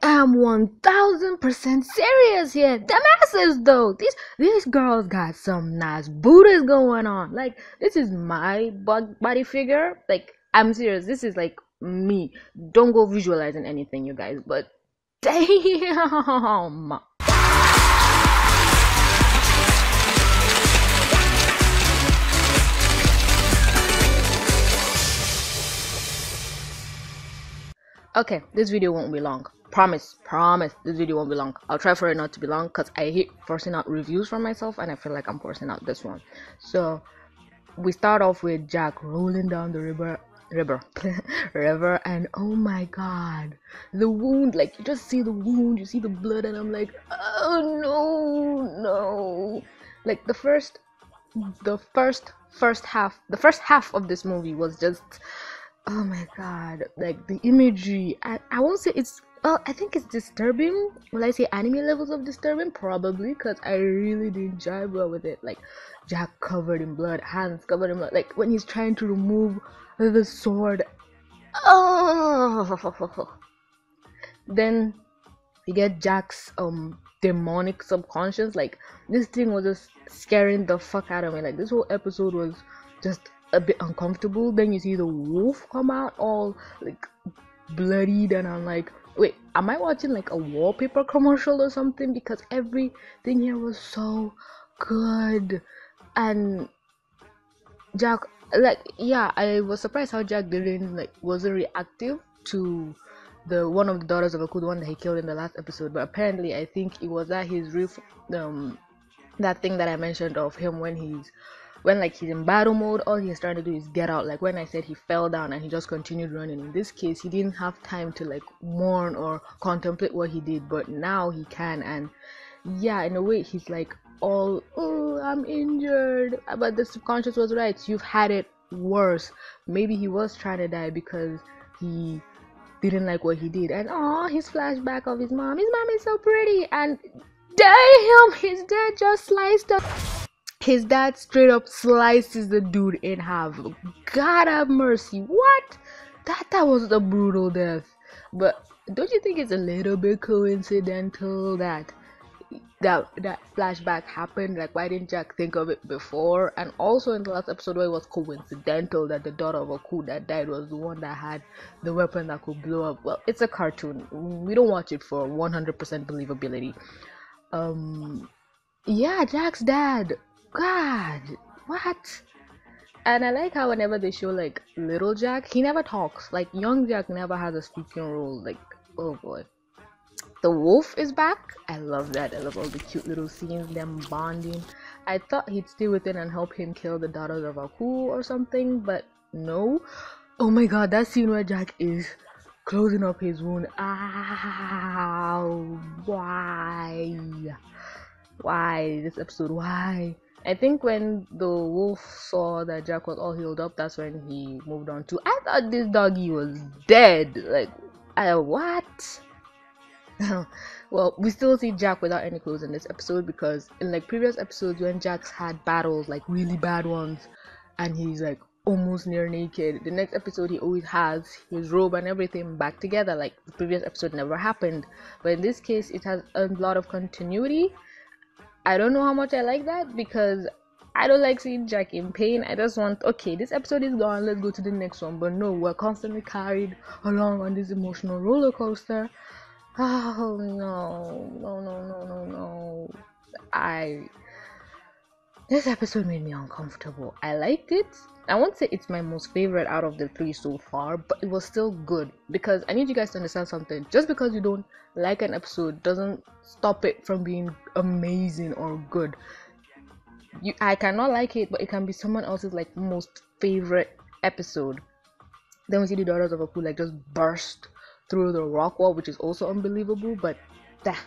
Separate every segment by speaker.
Speaker 1: am 1000% serious here. The masses though. These girls got some nice booties going on. Like, this is my body figure. Like, I'm serious. This is like me. Don't go visualizing anything, you guys. But damn. Okay, this video won't be long. Promise, this video won't be long. I'll try for it not to be long because I hate forcing out reviews for myself, and I feel like I'm forcing out this one. So we start off with Jack rolling down the river, and oh my god, the wound, like, you just see the wound, you see the blood, and I'm like, oh no. Like, the first half of this movie was just, oh my god, like, the imagery, I won't say it's, well, I think it's disturbing. Will I say anime levels of disturbing? Probably, because I really didn't jive well with it. Like, Jack covered in blood, hands covered in blood, like when he's trying to remove the sword. Oh, then you get Jack's demonic subconscious. Like, this thing was just scaring the fuck out of me. Like, this whole episode was just a bit uncomfortable. Then you see the wolf come out all like bloodied, and I'm like, wait, am I watching like a wallpaper commercial or something? Because everything here was so good. And Jack, like, yeah, I was surprised how Jack wasn't reactive to the one of the daughters of Aku, the one that he killed in the last episode. But apparently, I think it was at his that thing that I mentioned of him when he's in battle mode, all he's trying to do is get out. Like when I said he fell down and he just continued running. In this case, he didn't have time to like mourn or contemplate what he did, but now he can. And yeah, in a way, he's like, all, oh, I'm injured. But the subconscious was right. You've had it worse. Maybe he was trying to die because he didn't like what he did. And oh, his flashback of his mom. His mom is so pretty. And damn, his dad just sliced up. His dad straight up slices the dude in half. God have mercy. What? That was a brutal death. But don't you think it's a little bit coincidental that flashback happened? Like, why didn't Jack think of it before? And also in the last episode, where it was coincidental that the daughter of Aku that died was the one that had the weapon that could blow up. Well, it's a cartoon. We don't watch it for 100% believability. Yeah, Jack's dad. God, what? And I like how whenever they show like little Jack, he never talks. Like, young Jack never has a speaking role. Like, oh boy. The wolf is back. I love that. I love all the cute little scenes, them bonding. I thought he'd stay with it and help him kill the daughters of Aku or something, but no. Oh my god, that scene where Jack is closing up his wound. Ow. Why this episode? Why? I think when the wolf saw that Jack was all healed up, that's when he moved on to, I thought this doggy was dead. Like, what? Well, we still see Jack without any clothes in this episode, because in like previous episodes when Jack's had battles, like really bad ones, and he's like almost near naked, the next episode he always has his robe and everything back together. Like, the previous episode never happened. But in this case, it has a lot of continuity. I don't know how much I like that, because I don't like seeing Jack in pain. I just want, okay, this episode is gone, let's go to the next one. But no, we're constantly carried along on this emotional roller coaster. Oh no. This episode made me uncomfortable. I liked it. I won't say it's my most favorite out of the 3 so far, but it was still good. Because I need you guys to understand something. Just because you don't like an episode doesn't stop it from being amazing or good. I cannot like it, but it can be someone else's like most favorite episode. Then we see the daughters of Aku like just burst through the rock wall, which is also unbelievable. But let's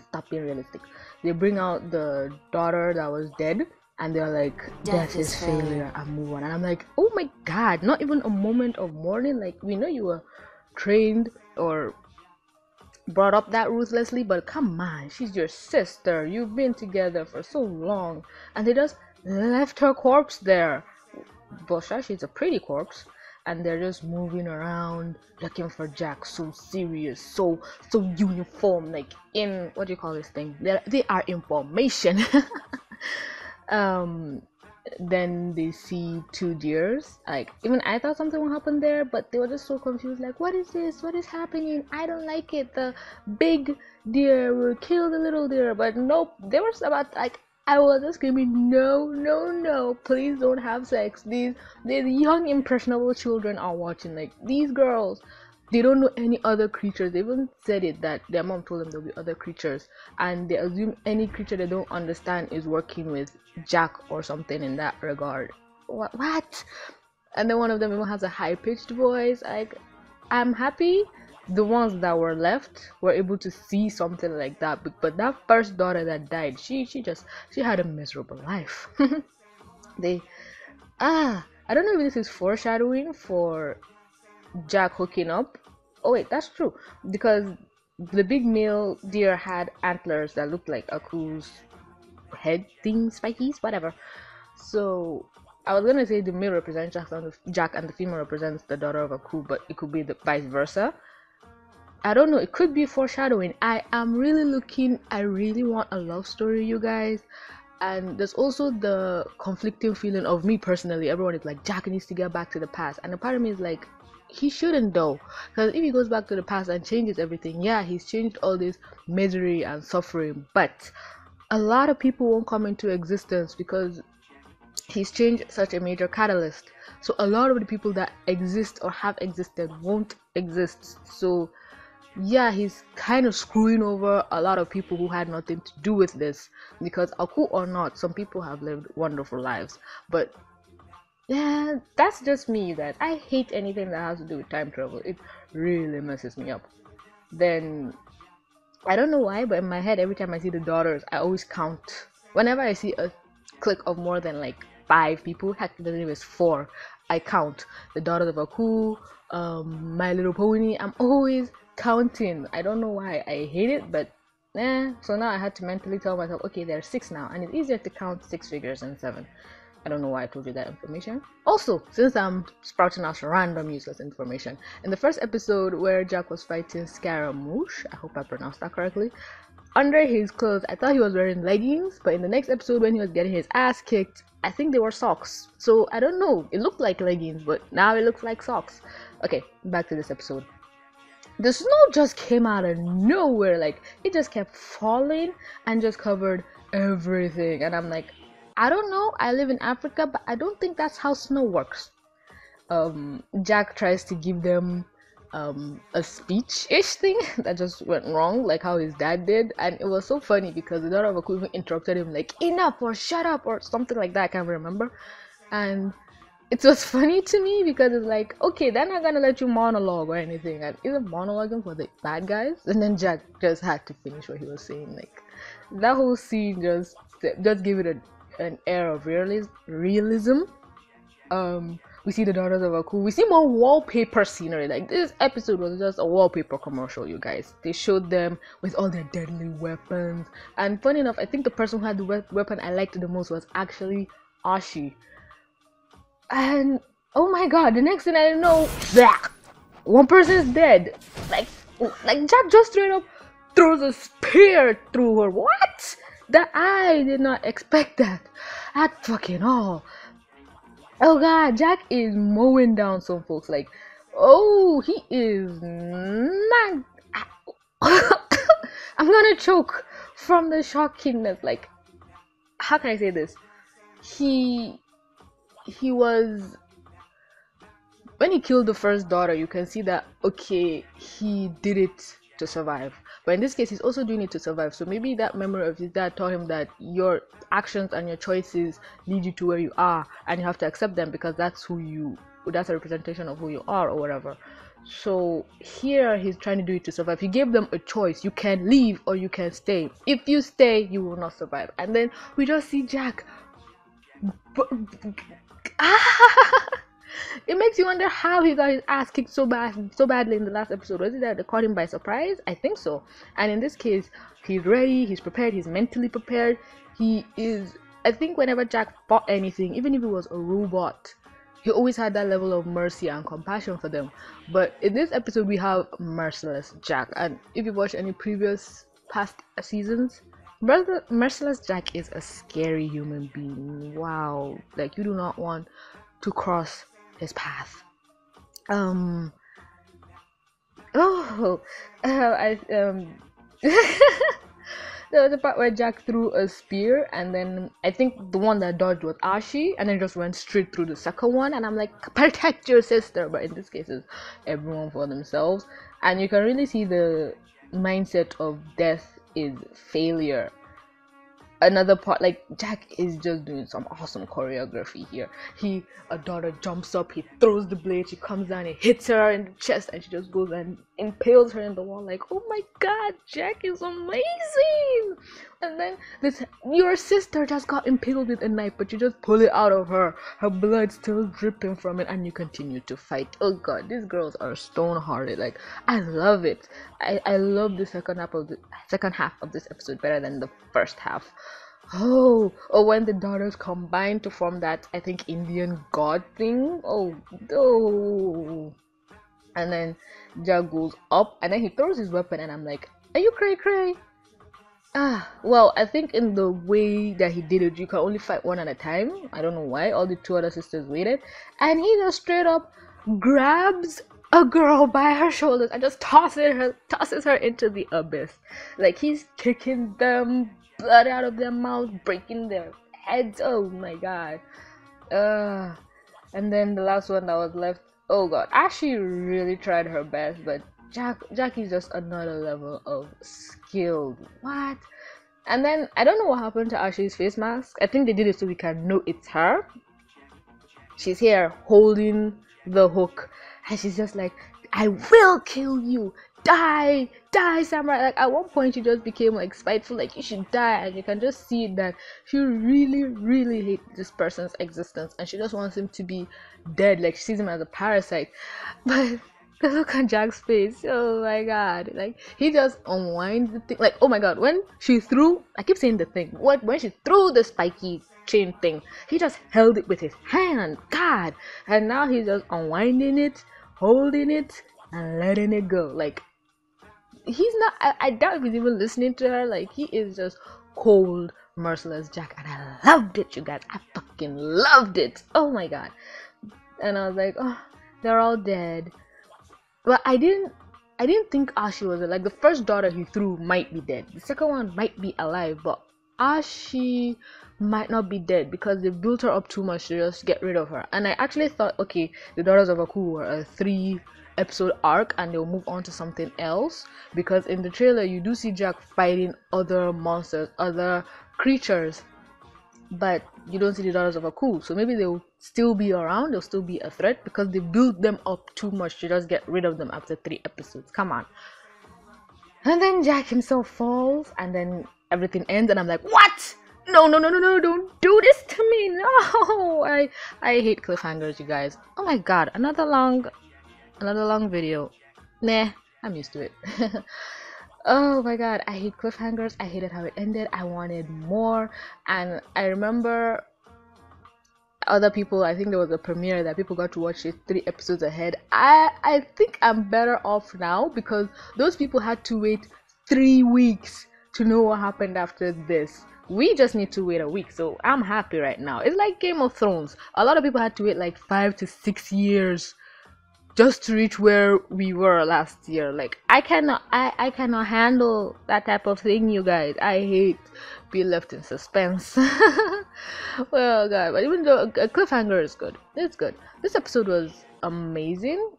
Speaker 1: stop being realistic. They bring out the daughter that was dead, and they're like, death is failure, and move on. And I'm like, oh my god, not even a moment of mourning. Like, we know you were trained or brought up that ruthlessly, but come on, she's your sister, you've been together for so long, and they just left her corpse there. Bosha, she's a pretty corpse. and they're just moving around looking for Jack, so serious, so uniform, like in, what do you call this thing, they are information. um then they see two deers. Like, even I thought something would happen there, but they were just so confused, like, what is this, what is happening, I don't like it, the big deer will kill the little deer. But nope, they were about, like, I was just screaming, no, no, no, please don't have sex. These young impressionable children are watching. Like, these girls, they don't know any other creatures. They even said it, that their mom told them there'll be other creatures, and they assume any creature they don't understand is working with Jack or something in that regard. What? And then one of them even has a high-pitched voice. Like, I'm happy the ones that were left were able to see something like that, but that first daughter that died, she had a miserable life. They I don't know if this is foreshadowing for Jack hooking up. Oh wait, that's true, because the big male deer had antlers that looked like Aku's head thing, spikies, whatever. So I was gonna say the male represents Jack and the female represents the daughter of Aku, but it could be the vice versa. I don't know, it could be foreshadowing. I am really looking, I really want a love story, you guys. And there's also the conflicting feeling of me personally. Everyone is like, Jack needs to get back to the past, and a part of me is like, he shouldn't though, because if he goes back to the past and changes everything, yeah, he's changed all this misery and suffering, but a lot of people won't come into existence because he's changed such a major catalyst. So a lot of the people that exist or have existed won't exist. So yeah, he's kind of screwing over a lot of people who had nothing to do with this, because Aku or not, some people have lived wonderful lives. But yeah, that's just me, you guys. I hate anything that has to do with time travel. It really messes me up. Then I don't know why, but in my head, every time I see the daughters, I always count. Whenever I see a clique of more than like 5 people, heck, the name is 4, I count. The daughters of Aku, My Little Pony, I'm always counting. I don't know why. I hate it, but so now I had to mentally tell myself, okay, there are 6 now, and it's easier to count 6 figures than 7. I don't know why I told you that information. Also, since I'm sprouting out random useless information, in the first episode where Jack was fighting Scaramouche, I hope I pronounced that correctly, under his clothes, I thought he was wearing leggings, but in the next episode when he was getting his ass kicked, I think they were socks. So I don't know, it looked like leggings, but now it looks like socks. Okay, back to this episode. The snow just came out of nowhere, like it just kept falling and just covered everything, and I'm like, I don't know, I live in Africa, but I don't think that's how snow works. Jack tries to give them a speech-ish thing that just went wrong, like how his dad did, and it was so funny because the daughter of Aku even interrupted him like, enough, or shut up, or something like that, I can't remember. And it was funny to me because it's like, okay, they're not gonna let you monologue or anything, and either monologuing for the bad guys, and then Jack just had to finish what he was saying. Like, that whole scene just gave it an air of realism. We see the daughters of Aku. We see more wallpaper scenery. Like, this episode was just a wallpaper commercial, you guys. They showed them with all their deadly weapons. And funny enough, I think the person who had the weapon I liked the most was actually Ashi. And oh my god, the next thing I know, one person is dead. Like Jack just straight up throws a spear through her. What? That I did not expect that at fucking all. Oh god, Jack is mowing down some folks. Like, oh, he is not. I'm gonna choke from the shockingness. Like, how can I say this? He was, when he killed the first daughter, you can see that, okay, he did it to survive, but in this case he's also doing it to survive. So maybe that memory of his dad taught him that your actions and your choices lead you to where you are, and you have to accept them because that's a representation of who you are or whatever. So here he's trying to do it to survive. He gave them a choice: you can leave or you can stay. If you stay, you will not survive. And then we just see Jack it makes you wonder how he got his ass kicked so badly in the last episode. Was it that they caught him by surprise? I think so. And in this case, he's ready, he's prepared, he's mentally prepared. He is, I think whenever Jack fought anything, even if it was a robot, he always had that level of mercy and compassion for them. But in this episode, we have Merciless Jack. And if you watch any previous past seasons, Merciless Jack is a scary human being. Wow. Like, you do not want to cross his path. There was a part where Jack threw a spear, and then I think the one that dodged was Ashi, and then just went straight through the second one. And I'm like, protect your sister. But in this case, it's everyone for themselves. And you can really see the mindset of death is failure. Another part, like, Jack is just doing some awesome choreography here. A daughter jumps up, he throws the blade, she comes down, he hits her in the chest, and she just goes and impales her in the wall. Like, oh my god, Jack is amazing. And then your sister just got impaled with a knife, but you just pull it out of her blood still dripping from it, and you continue to fight. Oh god, these girls are stone-hearted. Like, I love it. I love the second half of this episode better than the first half. Oh, when the daughters combine to form that, I think, Indian god thing. Oh, no. And then Jack goes up, and then he throws his weapon, and I'm like, are you cray? Well, I think in the way that he did it, you can only fight one at a time. I don't know why. All the two other sisters waited, and he just straight up grabs a girl by her shoulders and just tosses her into the abyss. Like, he's kicking them, blood out of their mouth, breaking their heads. Oh my god. And then the last one that was left, oh god, Ashley really tried her best, but Jack is just another level of skilled. What? And then I don't know what happened to Ashley's face mask. I think they did it so we can know it's her. She's here holding the hook, and she's just like, I will kill you. Die, samurai. Like, at one point she just became like spiteful, like, you should die, and you can just see that she really hates this person's existence, and she just wants him to be dead. Like, she sees him as a parasite. But the look on Jack's face, oh my god, like, he just unwinds the thing. Like, oh my god, when she threw, I keep saying the thing, when she threw the spiky chain thing, he just held it with his hand, god, and now he's just unwinding it, holding it, and letting it go. Like, he's not, I doubt if he's even listening to her. Like, he is just cold, merciless Jack, and I loved it, you guys. I fucking loved it. Oh my god. And I was like, oh, they're all dead. But I didn't think Ashi was like, the first daughter he threw might be dead, the second one might be alive, but Ashi might not be dead because they built her up too much to just get rid of her. And I actually thought, okay, the Daughters of Aku were a 3-episode arc and they'll move on to something else, because in the trailer you do see Jack fighting other monsters, other creatures, but you don't see the Daughters of Aku. So maybe they'll still be around, they'll still be a threat, because they built them up too much to just get rid of them after 3 episodes. Come on. And then Jack himself falls, and then everything ends, and I'm like, what? No, don't do this to me. No. I hate cliffhangers, you guys. Oh my god, another long video. Nah, I'm used to it. Oh my god, I hate cliffhangers. I hated how it ended. I wanted more. And I remember other people, I think there was a premiere that people got to watch it 3 episodes ahead. I think I'm better off now, because those people had to wait 3 weeks to know what happened after this. We just need to wait a week, so I'm happy right now. It's like Game of Thrones. A lot of people had to wait like 5 to 6 years just to reach where we were last year. Like, I cannot handle that type of thing, you guys. I hate being left in suspense. Well, god, but even though a cliffhanger is good, it's good. This episode was amazing.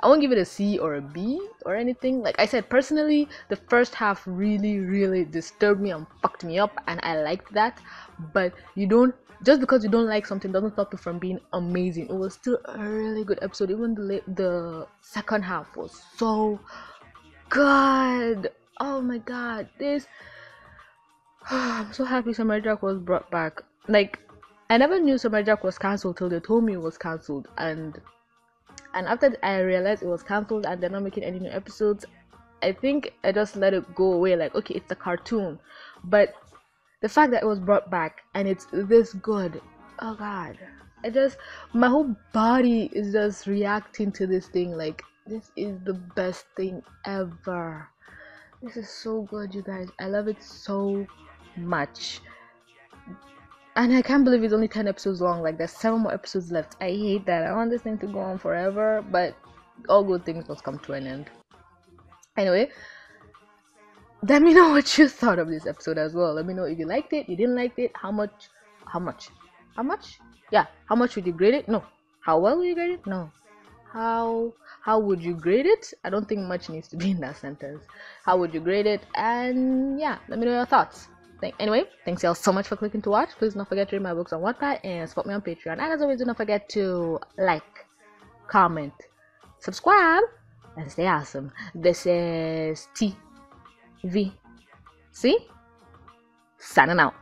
Speaker 1: I won't give it a C or a B or anything. Like I said, personally, the first half really disturbed me and fucked me up, and I liked that. But just because you don't like something doesn't stop it from being amazing. It was still a really good episode. Even the second half was so good. Oh my god, I'm so happy Samurai Jack was brought back. Like, I never knew Samurai Jack was cancelled till they told me it was cancelled, and after I realized it was cancelled and they're not making any new episodes, I think I just let it go away. Like, okay, it's a cartoon. But the fact that it was brought back and it's this good, oh god, I just, my whole body is just reacting to this thing. Like, this is the best thing ever. This is so good, you guys. I love it so much. And I can't believe it's only 10 episodes long. Like, there's 7 more episodes left. I hate that. I want this thing to go on forever, but all good things must come to an end. Anyway, let me know what you thought of this episode as well. Let me know if you liked it, you didn't like it, how much? Yeah, how much would you grade it? No. How well would you grade it? No. How would you grade it? I don't think much needs to be in that sentence. How would you grade it? And yeah, let me know your thoughts. Anyway, thanks y'all so much for clicking to watch. Please don't forget to read my books on Wattpad and support me on Patreon. And as always, do not forget to like, comment, subscribe, and stay awesome. This is TV. See? Signing out.